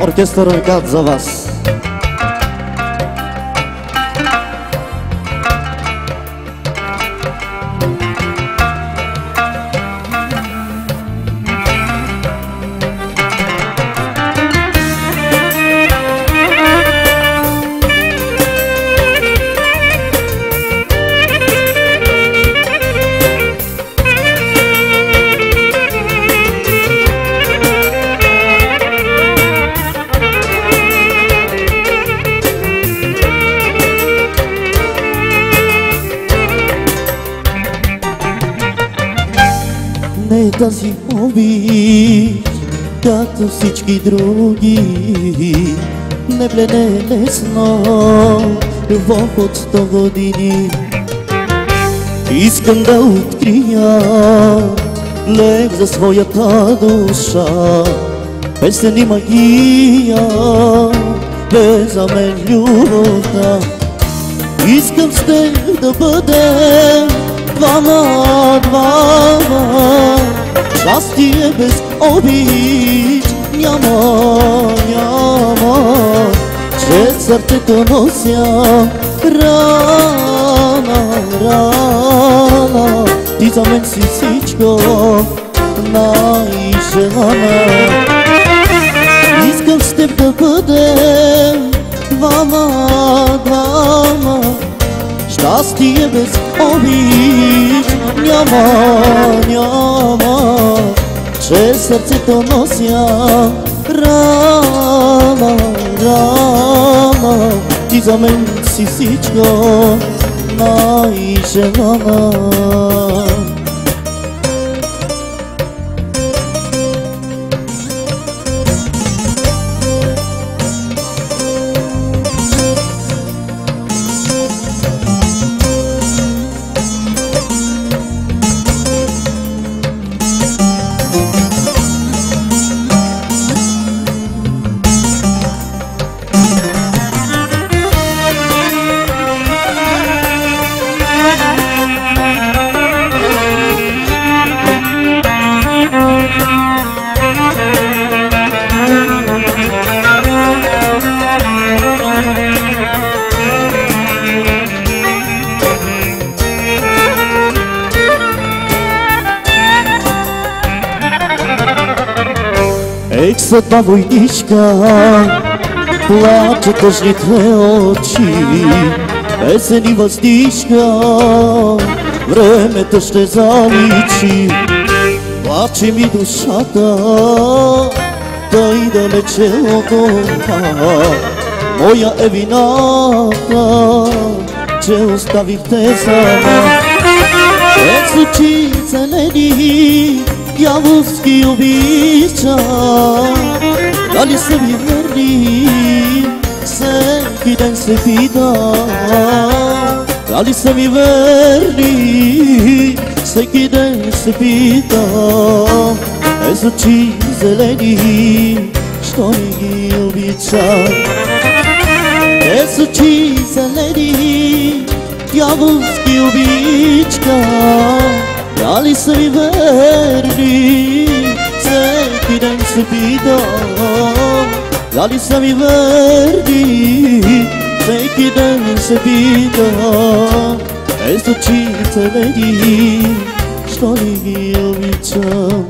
оркестър ръкат за вас. Не тази обич, както всички други, не блене лесно, любов от 100 години. Искам да открия лек за своята душа, песен и магия, бе за мен любовта. Искам с теб да бъдем двама, щастие без обич няма, чрез сърцето нося рана, ти за мен си всичко най-желана. Искам с теб да бъдем двама, щастие без обич няма, чрез сърцето нося рана, ти за мен си всичко най-желана. Ех, съдба войничка, плаче тъжните очи, песен и въздишка, времето ще заличи. Плаче ми душата, тъй далече от дома, моя е вината, че оставих те сама. Без очи зелени, дяволски обича, дали са ми верни, всеки ден се питам. Дали са ми верни, всеки ден се питам. Без очи зелени, що не ги обичам? Без очи зелени, дяволски обичка, дали са ми верни, всеки ден се питам. Дали са ми верни, всеки ден се питам. Без очи зелени, що не ги обичам?